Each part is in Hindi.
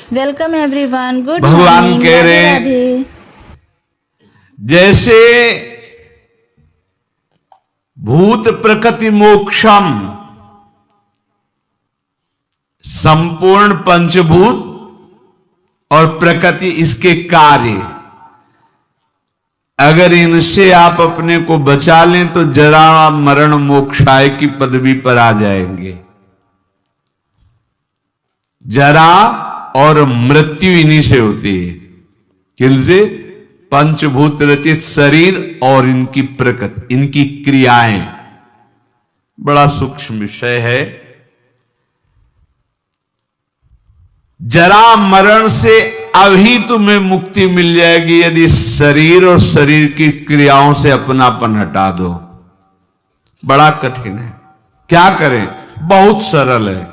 वेलकम एवरीवन, गुड भगवान मॉर्निंग, कह राधे रहे राधे। जैसे भूत प्रकृति मोक्षम, संपूर्ण पंचभूत और प्रकृति इसके कार्य, अगर इनसे आप अपने को बचा लें तो जरा मरण मोक्षाय की पदवी पर आ जाएंगे। जरा और मृत्यु इन्हीं से होती है। किनसे? पंचभूत रचित शरीर और इनकी प्रकृति, इनकी क्रियाएं। बड़ा सूक्ष्म विषय है। जरा मरण से अभी तुम्हें मुक्ति मिल जाएगी यदि शरीर और शरीर की क्रियाओं से अपनापन हटा दो। बड़ा कठिन है, क्या करें? बहुत सरल है।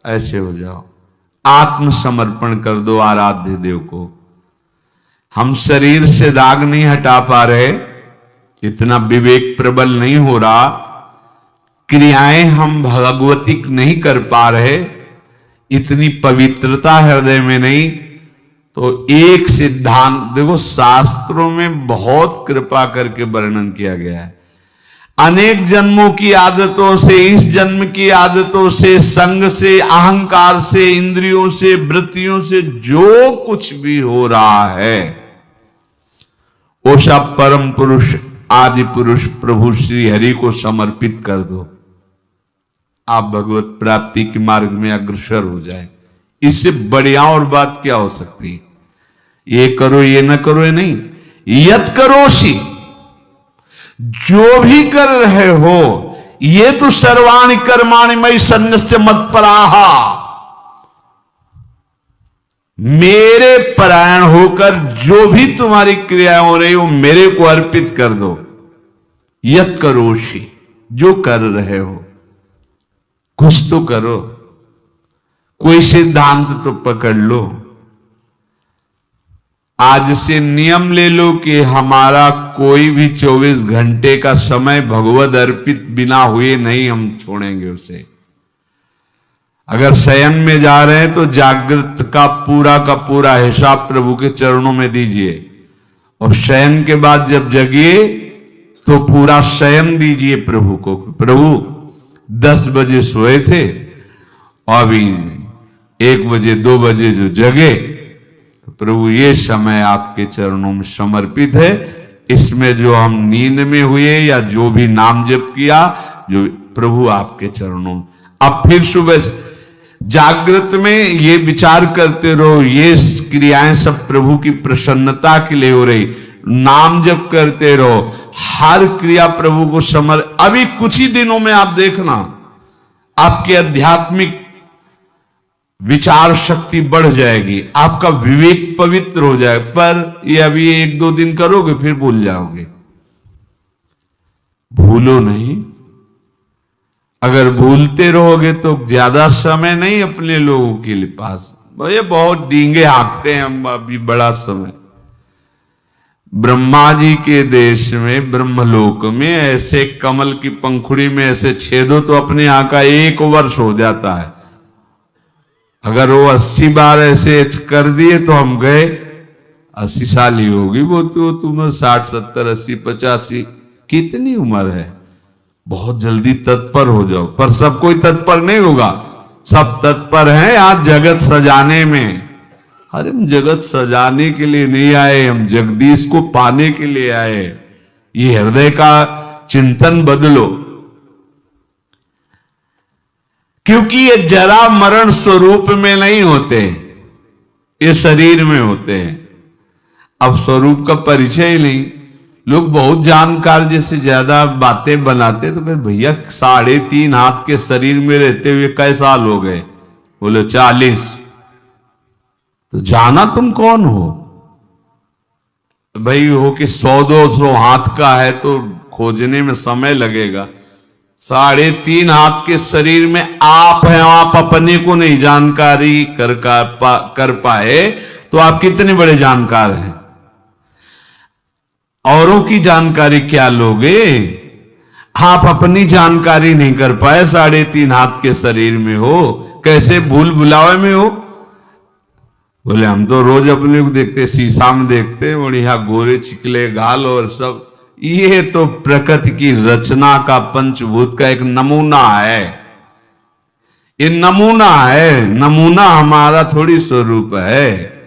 ऐसे हो जाओ, आत्मसमर्पण कर दो आराध्य देव को। हम शरीर से दाग नहीं हटा पा रहे, इतना विवेक प्रबल नहीं हो रहा, क्रियाएं हम भगवतिक नहीं कर पा रहे, इतनी पवित्रता हृदय में नहीं, तो एक सिद्धांत देखो, शास्त्रों में बहुत कृपा करके वर्णन किया गया है। अनेक जन्मों की आदतों से, इस जन्म की आदतों से, संग से, अहंकार से, इंद्रियों से, वृत्तियों से जो कुछ भी हो रहा है वो सब परम पुरुष, आदि पुरुष प्रभु श्री हरि को समर्पित कर दो। आप भगवत प्राप्ति के मार्ग में अग्रसर हो जाए। इससे बढ़िया और बात क्या हो सकती है? ये करो, ये न करो, ये नहीं। यत करोषि, जो भी कर रहे हो, ये तो सर्वाणि कर्माणि मयि सन्न्यस्य मत्पराहा, मेरे परायण होकर जो भी तुम्हारी क्रियाएं हो रही हो मेरे को अर्पित कर दो। यत करोषि, जो कर रहे हो कुछ तो करो, कोई सिद्धांत तो पकड़ लो। आज से नियम ले लो कि हमारा कोई भी 24 घंटे का समय भगवद अर्पित बिना हुए नहीं हम छोड़ेंगे उसे। अगर शयन में जा रहे हैं तो जागृत का पूरा हिसाब प्रभु के चरणों में दीजिए, और शयन के बाद जब जगिए तो पूरा शयन दीजिए प्रभु को। प्रभु 10 बजे सोए थे, अभी 1 बजे 2 बजे जो जगे, प्रभु ये समय आपके चरणों में समर्पित है। इसमें जो हम नींद में हुए या जो भी नाम जप किया, जो प्रभु आपके चरणों में। अब फिर सुबह जागृत में ये विचार करते रहो, ये क्रियाएं सब प्रभु की प्रसन्नता के लिए हो रही। नाम जप करते रहो, हर क्रिया प्रभु को अभी कुछ ही दिनों में आप देखना आपके आध्यात्मिक विचार शक्ति बढ़ जाएगी, आपका विवेक पवित्र हो जाएगा। पर ये अभी 1-2 दिन करोगे फिर भूल जाओगे। भूलो नहीं, अगर भूलते रहोगे तो ज्यादा समय नहीं अपने लोगों के लिए पास। ये बहुत डींगे हाँकते हैं हम अभी बड़ा समय। ब्रह्मा जी के देश में, ब्रह्मलोक में ऐसे कमल की पंखुड़ी में ऐसे छेदो तो अपने यहाँ का 1 वर्ष हो जाता है। अगर वो 80 बार ऐसे कर दिए तो हम गए 80 साल ही होगी वो तो तुम्हें 60, 70, 80, 85 कितनी उम्र है। बहुत जल्दी तत्पर हो जाओ। पर सब कोई तत्पर नहीं होगा, सब तत्पर हैं आज जगत सजाने में। अरे हम जगत सजाने के लिए नहीं आए, हम जगदीश को पाने के लिए आए। ये हृदय का चिंतन बदलो, क्योंकि ये जरा मरण स्वरूप में नहीं होते, ये शरीर में होते हैं। अब स्वरूप का परिचय ही नहीं। लोग बहुत जानकार जैसे ज्यादा बातें बनाते तो कहते भैया 3.5 हाथ के शरीर में रहते हुए कई साल हो गए? बोले 40। तो जाना तुम कौन हो भाई? हो कि 100-200 हाथ का है तो खोजने में समय लगेगा। 3.5 हाथ के शरीर में आप हैं, आप अपने को नहीं जानकारी कर पाए तो आप कितने बड़े जानकार हैं? औरों की जानकारी क्या लोगे? आप अपनी जानकारी नहीं कर पाए, 3.5 हाथ के शरीर में हो, कैसे भूल भुलावे में हो। बोले हम तो रोज अपने को देखते, शीशा में देखते, बढ़िया गोरे चिकले गाल और सब। ये तो प्रकृति की रचना का, पंचभूत का एक नमूना है। ये नमूना है, नमूना हमारा थोड़ी स्वरूप है।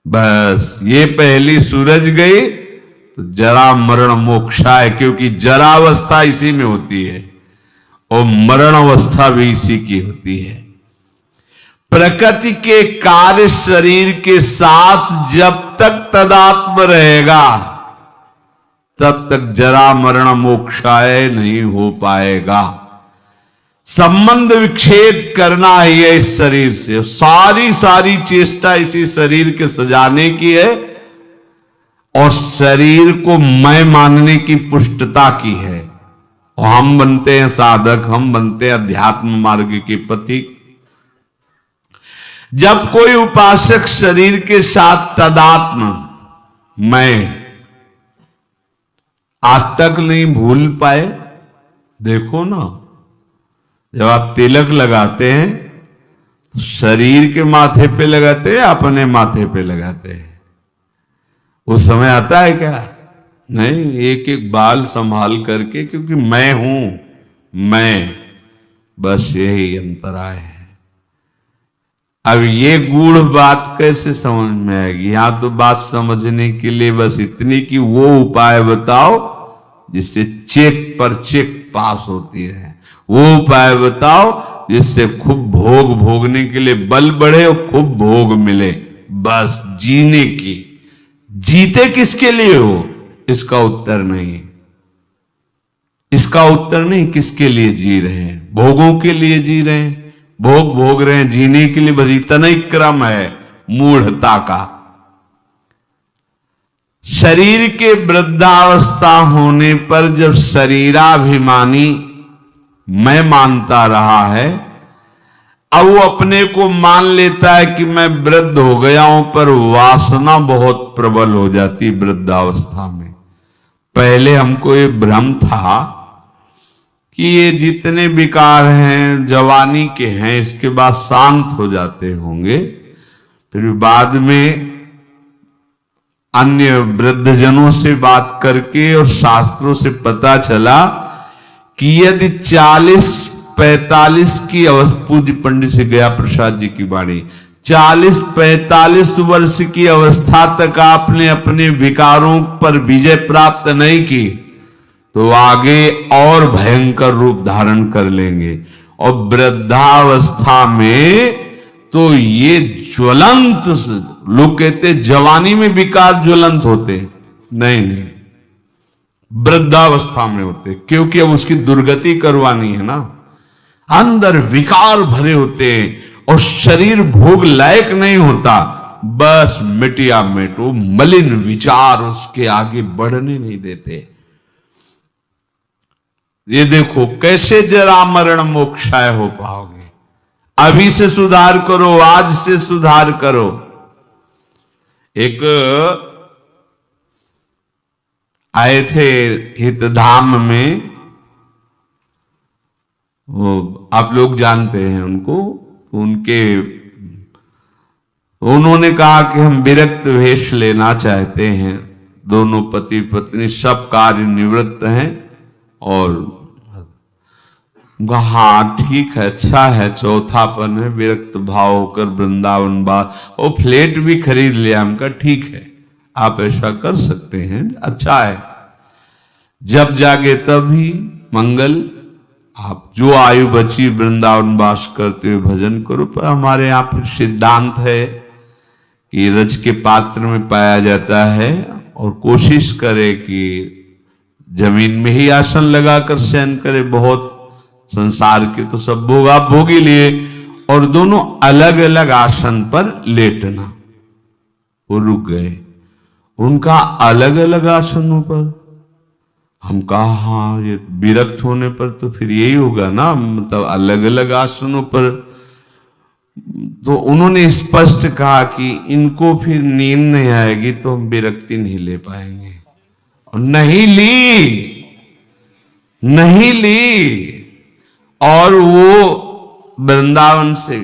बस ये पहली सूरज गई तो जरा मरण मोक्षा है, क्योंकि जरावस्था इसी में होती है और मरण अवस्था भी इसी की होती है। प्रकृति के कार्य शरीर के साथ जब तक तदात्म रहेगा तब तक जरा मरण मोक्षाय नहीं हो पाएगा। संबंध विच्छेद करना ही है इस शरीर से। सारी चेष्टा इसी शरीर के सजाने की है और शरीर को मैं मानने की पुष्टता की है। और हम बनते हैं साधक, हम बनते हैं अध्यात्म मार्ग के पथिक। जब कोई उपासक शरीर के साथ तदात्म मैं आज तक नहीं भूल पाए, देखो ना, जब आप तिलक लगाते हैं शरीर के माथे पे लगाते हैं, अपने माथे पे लगाते हैं, उस समय आता है क्या? नहीं, एक एक बाल संभाल करके, क्योंकि मैं हूं, मैं, बस यही अंतराय है। अब ये गूढ़ बात कैसे समझ में आएगी? यहां तो बात समझने के लिए बस इतनी कि वो उपाय बताओ जिससे चेक पर चेक पास होती है, वो उपाय बताओ जिससे खूब भोग भोगने के लिए बल बढ़े और खूब भोग मिले, बस जीने की। जीते किसके लिए हो, इसका उत्तर नहीं। इसका उत्तर नहीं किसके लिए जी रहे हैं। भोगों के लिए जी रहे हैं, भोग भोग रहे हैं, जीने के लिए बस इतना ही क्रम है मूढ़ता का। शरीर के वृद्धावस्था होने पर जब शरीराभिमानी मैं मानता रहा है, अब वो अपने को मान लेता है कि मैं वृद्ध हो गया हूं, पर वासना बहुत प्रबल हो जाती वृद्धावस्था में। पहले हमको ये भ्रम था कि ये जितने विकार हैं जवानी के हैं, इसके बाद शांत हो जाते होंगे। फिर बाद में अन्य वृद्धजनों से बात करके और शास्त्रों से पता चला कि यदि 40-45 की अवस्था, पूज्य पंडित से गया प्रसाद जी की वाणी, 40-45 वर्ष की अवस्था तक आपने अपने विकारों पर विजय प्राप्त नहीं की तो आगे और भयंकर रूप धारण कर लेंगे। और वृद्धावस्था में तो ये ज्वलंत, लोग कहते जवानी में विकार ज्वलंत होते, नहीं नहीं, वृद्धावस्था में होते, क्योंकि अब उसकी दुर्गति करवानी है ना। अंदर विकार भरे होते हैं और शरीर भोग लायक नहीं होता, बस मिटिया मिटो, मलिन विचार उसके आगे बढ़ने नहीं देते। ये देखो कैसे जरा मरण मोक्षाय हो पाओगे। अभी से सुधार करो, आज से सुधार करो। एक आए थे हितधाम में, वो आप लोग जानते हैं उनको, उन्होंने कहा कि हम विरक्त वेश लेना चाहते हैं। दोनों पति पत्नी सब कार्य निवृत्त हैं और हाँ ठीक है, अच्छा है, चौथापन है, विरक्त भाव होकर वृंदावन बात, और फ्लैट भी खरीद लिया। हमका ठीक है, आप ऐसा कर सकते हैं, अच्छा है, जब जागे तभी मंगल। आप जो आयु बची वृंदावन वास करते हुए भजन करो। पर हमारे यहाँ पर सिद्धांत है कि रज के पात्र में पाया जाता है और कोशिश करे कि जमीन में ही आसन लगाकर शयन करे। बहुत संसार के तो सब भोग आप भोग ही लिए, और दोनों अलग अलग आसन पर लेटना। वो रुक गए, उनका अलग अलग आसनों पर। हम कहा हाँ, ये विरक्त होने पर तो फिर यही होगा ना, मतलब अलग अलग आसनों पर। तो उन्होंने स्पष्ट कहा कि इनको फिर नींद नहीं आएगी तो हम विरक्ति नहीं ले पाएंगे। और नहीं ली। और वो वृंदावन से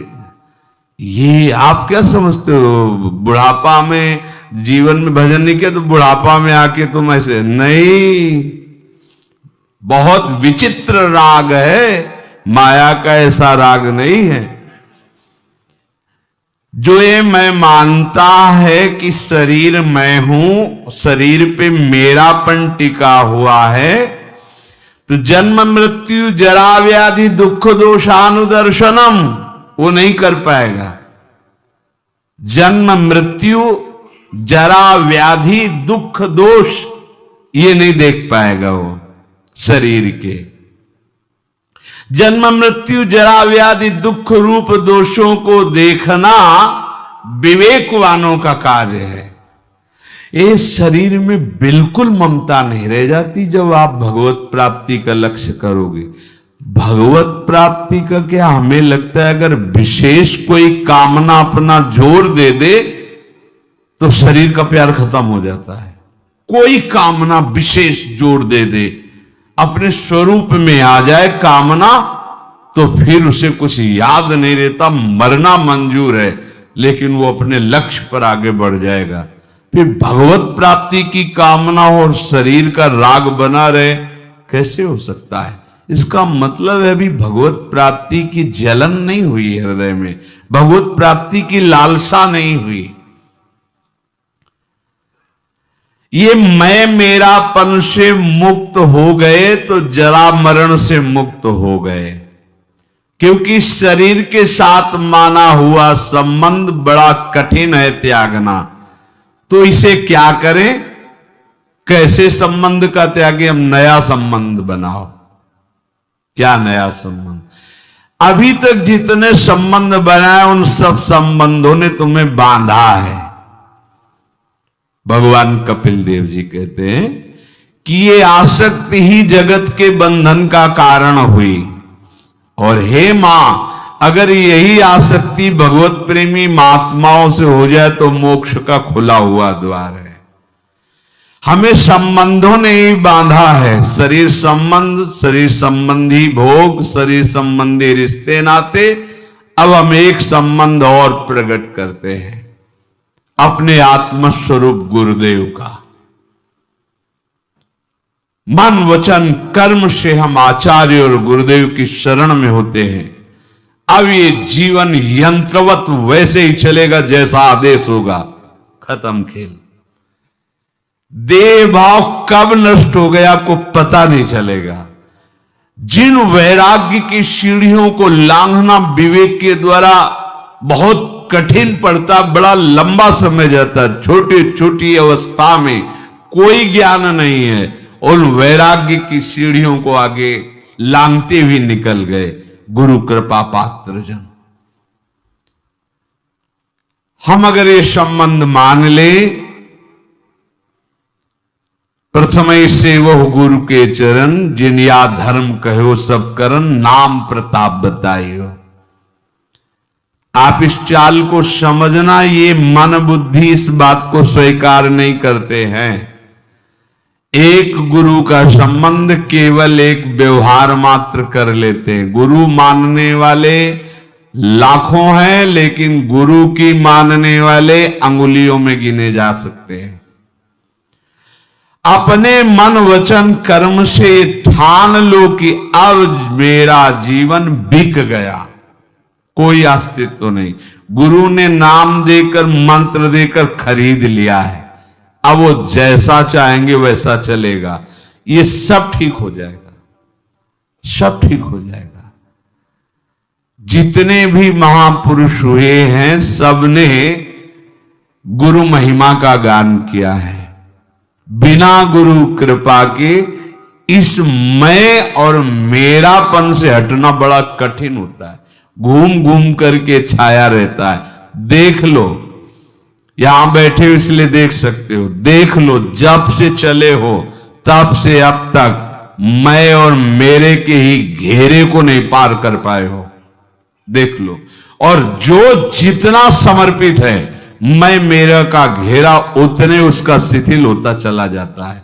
ये आप क्या समझते हो? बुढ़ापा में जीवन में भजन नहीं किया तो बुढ़ापा में आके तुम ऐसे नहीं। बहुत विचित्र राग है, माया का ऐसा राग नहीं है। जो ये मैं मानता है कि शरीर मैं हूं, शरीर पे मेरापन टिका हुआ है, तो जन्म मृत्यु जरा व्याधि दुख दोषानुदर्शनम वो नहीं कर पाएगा। जन्म मृत्यु जरा व्याधि दुख दोष ये नहीं देख पाएगा वो शरीर के। जन्म मृत्यु जरा व्याधि दुख रूप दोषों को देखना विवेकवानों का कार्य है। इस शरीर में बिल्कुल ममता नहीं रह जाती जब आप भगवत प्राप्ति का लक्ष्य करोगे। भगवत प्राप्ति का क्या, हमें लगता है अगर विशेष कोई कामना अपना जोर दे दे तो शरीर का प्यार खत्म हो जाता है। कोई कामना विशेष जोर दे दे, अपने स्वरूप में आ जाए कामना, तो फिर उसे कुछ याद नहीं रहता, मरना मंजूर है, लेकिन वो अपने लक्ष्य पर आगे बढ़ जाएगा। फिर भगवत प्राप्ति की कामना और शरीर का राग बना रहे, कैसे हो सकता है? इसका मतलब है भी भगवत प्राप्ति की जलन नहीं हुई हृदय में, भगवत प्राप्ति की लालसा नहीं हुई। ये मैं मेरापन से मुक्त हो गए तो जरा मरण से मुक्त हो गए, क्योंकि शरीर के साथ माना हुआ संबंध बड़ा कठिन है त्यागना। तो इसे क्या करें? कैसे संबंध का त्यागे? हम नया संबंध बनाओ। क्या नया संबंध? अभी तक जितने संबंध बनाए उन सब संबंधों ने तुम्हें बांधा है। भगवान कपिल देव जी कहते हैं कि ये आसक्ति ही जगत के बंधन का कारण हुई, और हे मां, अगर यही आसक्ति भगवत प्रेमी महात्माओं से हो जाए तो मोक्ष का खुला हुआ द्वार है। हमें संबंधों ने ही बांधा है, शरीर संबंध, शरीर संबंधी भोग, शरीर संबंधी रिश्ते नाते। अब हम एक संबंध और प्रकट करते हैं, अपने आत्मस्वरूप गुरुदेव का। मन वचन कर्म से हम आचार्य और गुरुदेव की शरण में होते हैं। अब ये जीवन यंत्रवत वैसे ही चलेगा जैसा आदेश होगा, खत्म खेल। देह भाव कब नष्ट हो गया को पता नहीं चलेगा। जिन वैराग्य की सीढ़ियों को लांघना विवेक के द्वारा बहुत कठिन पड़ता, बड़ा लंबा समय जाता, छोटी छोटी अवस्था में कोई ज्ञान नहीं है, उन वैराग्य की सीढ़ियों को आगे लांघते हुए निकल गए गुरु कृपा पात्र जन। हम अगर ये संबंध मान ले, प्रथम से वह गुरु के चरण, जिन या धर्म कहो सब करन, नाम प्रताप बताइयो। आप इस चाल को समझना, ये मन बुद्धि इस बात को स्वीकार नहीं करते हैं। एक गुरु का संबंध केवल एक व्यवहार मात्र कर लेते हैं। गुरु मानने वाले लाखों हैं, लेकिन गुरु की मानने वाले अंगुलियों में गिने जा सकते हैं। अपने मन वचन कर्म से ठान लो कि अब मेरा जीवन बिक गया, कोई अस्तित्व नहीं। गुरु ने नाम देकर मंत्र देकर खरीद लिया है, अब वो जैसा चाहेंगे वैसा चलेगा। ये सब ठीक हो जाएगा, सब ठीक हो जाएगा। जितने भी महापुरुष हुए हैं सबने गुरु महिमा का गान किया है। बिना गुरु कृपा के इस मैं और मेरापन से हटना बड़ा कठिन होता है। घूम घूम करके छाया रहता है। देख लो, यहां बैठे हो इसलिए देख सकते हो, देख लो जब से चले हो तब से अब तक मैं और मेरे के ही घेरे को नहीं पार कर पाए हो, देख लो। और जो जितना समर्पित है, मैं मेरा का घेरा उतने उसका शिथिल होता चला जाता है।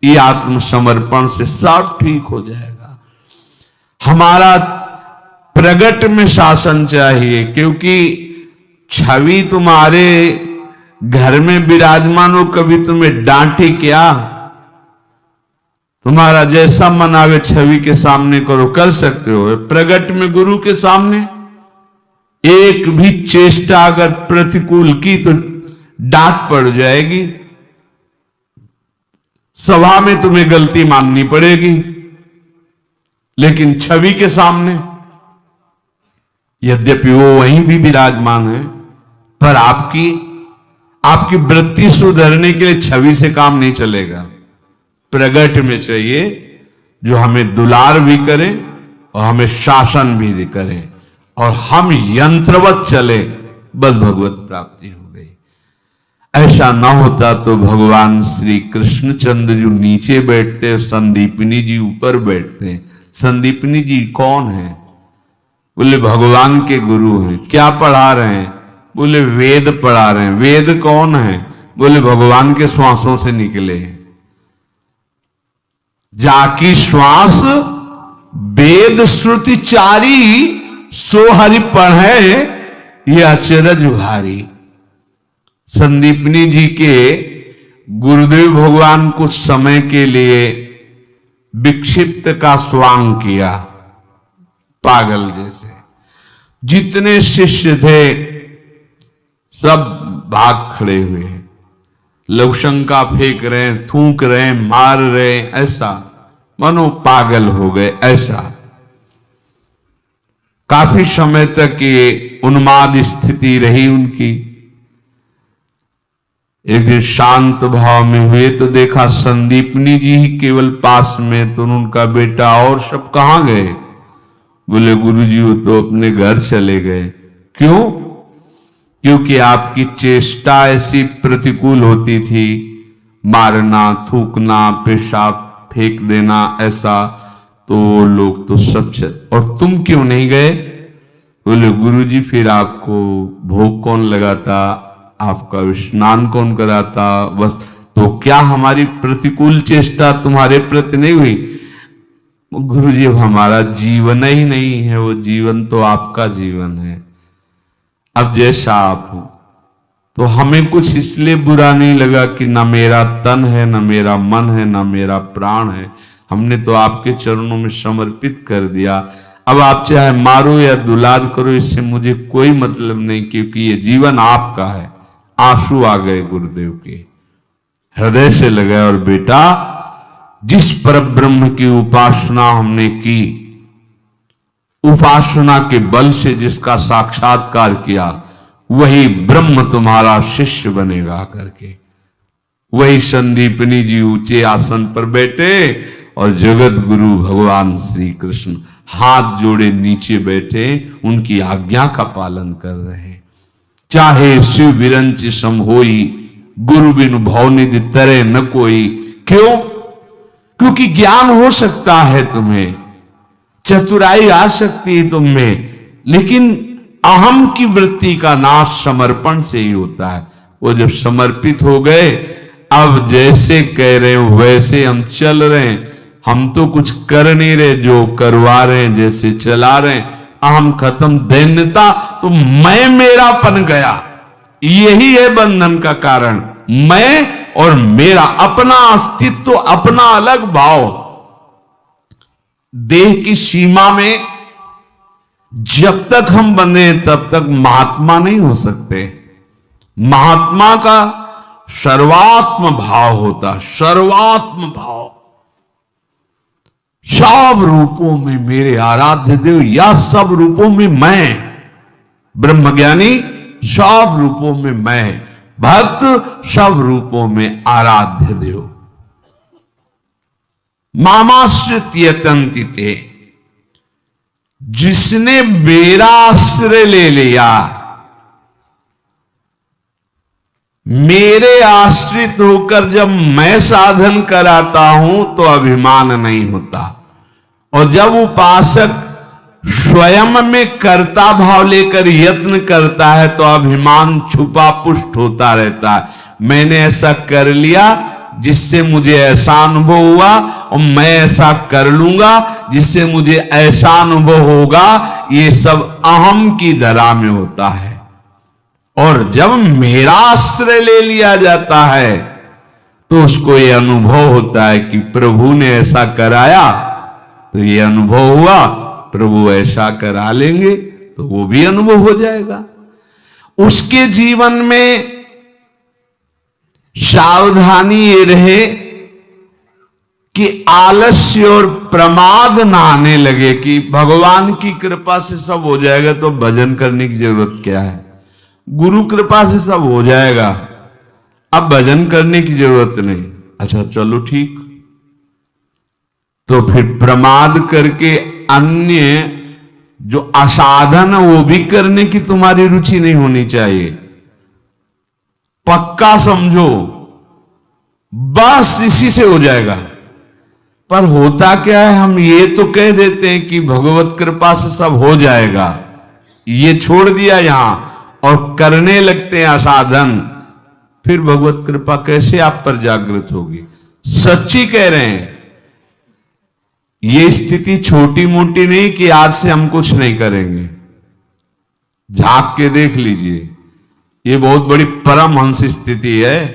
ये आत्मसमर्पण से सब ठीक हो जाएगा। हमारा प्रगट में शासन चाहिए, क्योंकि छवि तुम्हारे घर में विराजमान हो, कभी तुम्हें डांटे क्या? तुम्हारा जैसा मन आवे छवि के सामने करो, कर सकते हो। प्रगट में गुरु के सामने एक भी चेष्टा अगर प्रतिकूल की तो डांट पड़ जाएगी, सभा में तुम्हें गलती माननी पड़ेगी। लेकिन छवि के सामने, यद्यपि वो वहीं भी विराजमान है, पर आपकी वृत्ति सुधरने के लिए छवि से काम नहीं चलेगा। प्रगट में चाहिए जो हमें दुलार भी करे और हमें शासन भी करे, और हम यंत्रवत चले, बस भगवत प्राप्ति हो गई। ऐसा ना होता तो भगवान श्री कृष्णचंद्र जी नीचे बैठते, संदीपनी जी ऊपर बैठते। संदीपनी जी कौन है? बोले भगवान के गुरु हैं। क्या पढ़ा रहे हैं? बोले वेद पढ़ा रहे हैं। वेद कौन है? बोले भगवान के श्वासों से निकले हैं। जाकी श्वास वेद श्रुति चारी, सो हरि पढ़े ये अचरज भारी। संदीपनी जी के गुरुदेव भगवान कुछ समय के लिए विक्षिप्त का स्वांग किया, पागल जैसे। जितने शिष्य थे सब भाग खड़े हुए हैं, लवशंका फेंक रहे हैं, थूक रहे हैं, मार रहे हैं, ऐसा मानो पागल हो गए। ऐसा काफी समय तक ये उन्माद स्थिति रही उनकी। एक दिन शांत भाव में हुए तो देखा संदीपनी जी ही केवल पास में, तो उनका बेटा और सब कहां गए? बोले गुरुजी वो तो अपने घर चले गए। क्यों? क्योंकि आपकी चेष्टा ऐसी प्रतिकूल होती थी, मारना, थूकना, पेशाब फेंक देना, ऐसा, तो लोग तो सब और तुम क्यों नहीं गए? बोले गुरुजी फिर आपको भोग कौन लगाता, आपका स्नान कौन कराता? बस, तो क्या हमारी प्रतिकूल चेष्टा तुम्हारे प्रति नहीं हुई? गुरुजी हमारा जीवन ही नहीं है, वो जीवन तो आपका जीवन है। अब जैसा आप हो, तो हमें कुछ इसलिए बुरा नहीं लगा कि ना मेरा तन है, ना मेरा मन है, ना मेरा प्राण है। हमने तो आपके चरणों में समर्पित कर दिया। अब आप चाहे मारो या दुलार करो, इससे मुझे कोई मतलब नहीं, क्योंकि ये जीवन आपका है। आंसू आ गए गुरुदेव के, हृदय से लगे। और बेटा, जिस परब्रह्म की उपासना हमने की, उपासना के बल से जिसका साक्षात्कार किया, वही ब्रह्म तुम्हारा शिष्य बनेगा करके। वही संदीपनी जी ऊंचे आसन पर बैठे और जगत गुरु भगवान श्री कृष्ण हाथ जोड़े नीचे बैठे, उनकी आज्ञा का पालन कर रहे हैं। चाहे शिव विरंच सम होई, गुरु बिनु भवनिधि तरे न कोई। क्यों? क्योंकि ज्ञान हो सकता है तुम्हें, चतुराई आ सकती है तुम्हें, लेकिन अहम की वृत्ति का नाश समर्पण से ही होता है। वो जब समर्पित हो गए, अब जैसे कह रहे हो वैसे हम चल रहे हैं। हम तो कुछ कर नहीं रहे, जो करवा रहे हैं, जैसे चला रहे हैं। अहम खत्म, दैन्यता तो मैं मेरापन गया। यही है बंधन का कारण, मैं और मेरा, अपना अस्तित्व, अपना अलग भाव। देह की सीमा में जब तक हम बंधे तब तक महात्मा नहीं हो सकते। महात्मा का सर्वात्म भाव होता, सर्वात्म भाव। सब रूपों में मेरे आराध्य देव, या सब रूपों में मैं। ब्रह्मज्ञानी सब रूपों में मैं, भक्त सब रूपों में आराध्य देव। मामाश्रित यतन्तिते, जिसने मेरा आश्रय ले लिया, मेरे आश्रित होकर जब मैं साधन कराता हूं तो अभिमान नहीं होता। और जब उपासक स्वयं में कर्ता भाव लेकर यत्न करता है तो अभिमान छुपा पुष्ट होता रहता है। मैंने ऐसा कर लिया जिससे मुझे ऐसा अनुभव हुआ, और मैं ऐसा कर लूंगा जिससे मुझे ऐसा अनुभव होगा। ये सब अहम की धरा में होता है। और जब मेरा आश्रय ले लिया जाता है तो उसको ये अनुभव होता है कि प्रभु ने ऐसा कराया, तो ये अनुभव हुआ प्रभु ऐसा करा लेंगे तो वो भी अनुभव हो जाएगा। उसके जीवन में सावधानी ये रहे कि आलस्य और प्रमाद ना आने लगे कि भगवान की कृपा से सब हो जाएगा तो भजन करने की जरूरत क्या है, गुरु कृपा से सब हो जाएगा, अब भजन करने की जरूरत नहीं। अच्छा चलो ठीक, तो फिर प्रमाद करके अन्य जो असाधन है वो भी करने की तुम्हारी रुचि नहीं होनी चाहिए। पक्का समझो बस इसी से हो जाएगा। पर होता क्या है, हम ये तो कह देते हैं कि भगवत कृपा से सब हो जाएगा, ये छोड़ दिया यहां और करने लगते हैं असाधन, फिर भगवत कृपा कैसे आप पर जागृत होगी। सच्ची कह रहे हैं, ये स्थिति छोटी मोटी नहीं कि आज से हम कुछ नहीं करेंगे। झांक के देख लीजिए, ये बहुत बड़ी परमहंस स्थिति है।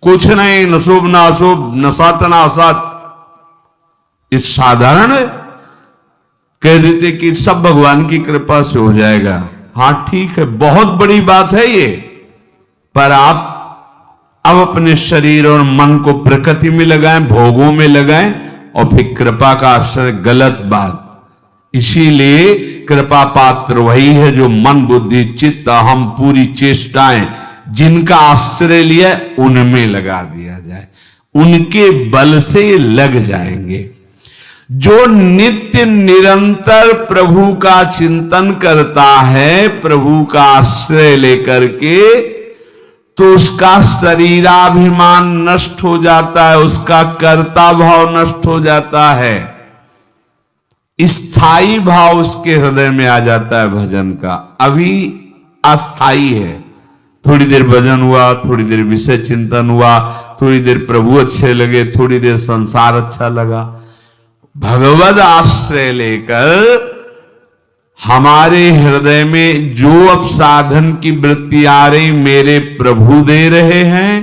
कुछ नहीं, न शुभ न अशुभ, न सत न असत, इस साधारण है, कह देते कि सब भगवान की कृपा से हो जाएगा। हां ठीक है, बहुत बड़ी बात है ये, पर आप अब अपने शरीर और मन को प्रकृति में लगाएं, भोगों में लगाएं और फिर कृपा का आश्रय, गलत बात। इसीलिए कृपा पात्र वही है जो मन बुद्धि चित्त अहम पूरी चेष्टाएं जिनका आश्रय लिया उनमें लगा दिया जाए, उनके बल से लग जाएंगे। जो नित्य निरंतर प्रभु का चिंतन करता है, प्रभु का आश्रय लेकर के, तो उसका शरीराभिमान नष्ट हो जाता है, उसका कर्ता भाव नष्ट हो जाता है, स्थायी भाव उसके हृदय में आ जाता है भजन का। अभी अस्थाई है, थोड़ी देर भजन हुआ, थोड़ी देर विषय चिंतन हुआ, थोड़ी देर प्रभु अच्छे लगे, थोड़ी देर संसार अच्छा लगा। भगवद आश्रय लेकर हमारे हृदय में जो अब साधन की वृत्ति आ रही मेरे प्रभु दे रहे हैं,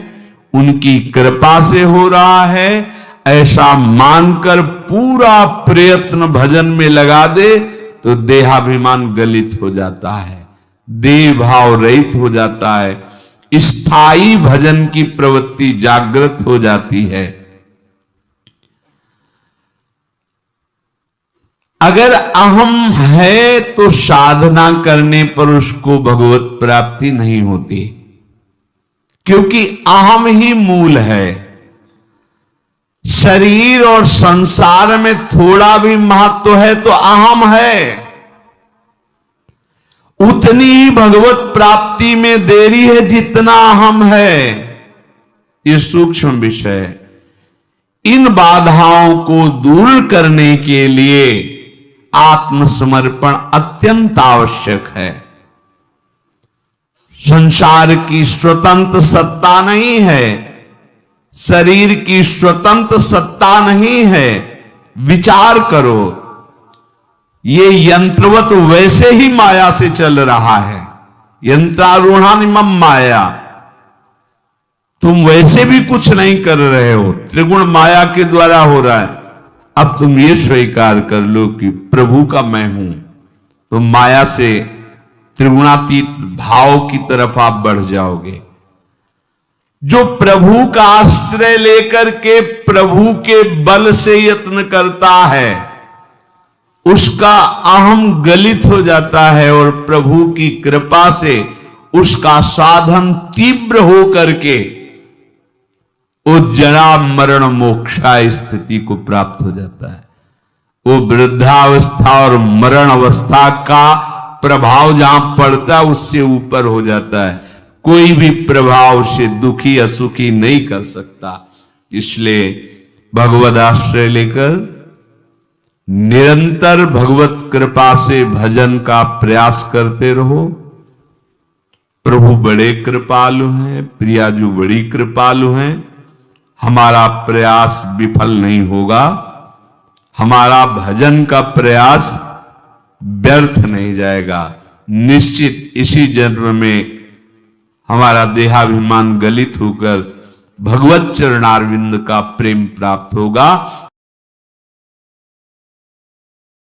उनकी कृपा से हो रहा है, ऐसा मानकर पूरा प्रयत्न भजन में लगा दे तो देहाभिमान गलित हो जाता है, देह भाव रहित हो जाता है, स्थायी भजन की प्रवृत्ति जागृत हो जाती है। अगर अहम है तो साधना करने पर उसको भगवत प्राप्ति नहीं होती, क्योंकि अहम ही मूल है। शरीर और संसार में थोड़ा भी महत्व है तो अहम है, उतनी ही भगवत प्राप्ति में देरी है जितना अहम है। ये सूक्ष्म विषय है। इन बाधाओं को दूर करने के लिए आत्मसमर्पण अत्यंत आवश्यक है। संसार की स्वतंत्र सत्ता नहीं है, शरीर की स्वतंत्र सत्ता नहीं है। विचार करो, ये यंत्रवत वैसे ही माया से चल रहा है, यंत्रारूढ़ानिमम माया। तुम वैसे भी कुछ नहीं कर रहे हो, त्रिगुण माया के द्वारा हो रहा है। अब तुम ये स्वीकार कर लो कि प्रभु का मैं हूं, तो माया से त्रिगुणातीत भाव की तरफ आप बढ़ जाओगे। जो प्रभु का आश्रय लेकर के प्रभु के बल से यत्न करता है, उसका अहम गलित हो जाता है और प्रभु की कृपा से उसका साधन तीव्र हो करके वो जरा मरण मोक्षा स्थिति को प्राप्त हो जाता है। वो वृद्धावस्था और मरण अवस्था का प्रभाव जहां पड़ता है उससे ऊपर हो जाता है। कोई भी प्रभाव से दुखी असुखी नहीं कर सकता। इसलिए भगवद आश्रय लेकर निरंतर भगवत कृपा से भजन का प्रयास करते रहो। प्रभु बड़े कृपालु हैं, प्रियाजू बड़ी कृपालु हैं। हमारा प्रयास विफल नहीं होगा, हमारा भजन का प्रयास व्यर्थ नहीं जाएगा। निश्चित इसी जन्म में हमारा देहाभिमान गलित होकर भगवत चरणारविंद का प्रेम प्राप्त होगा।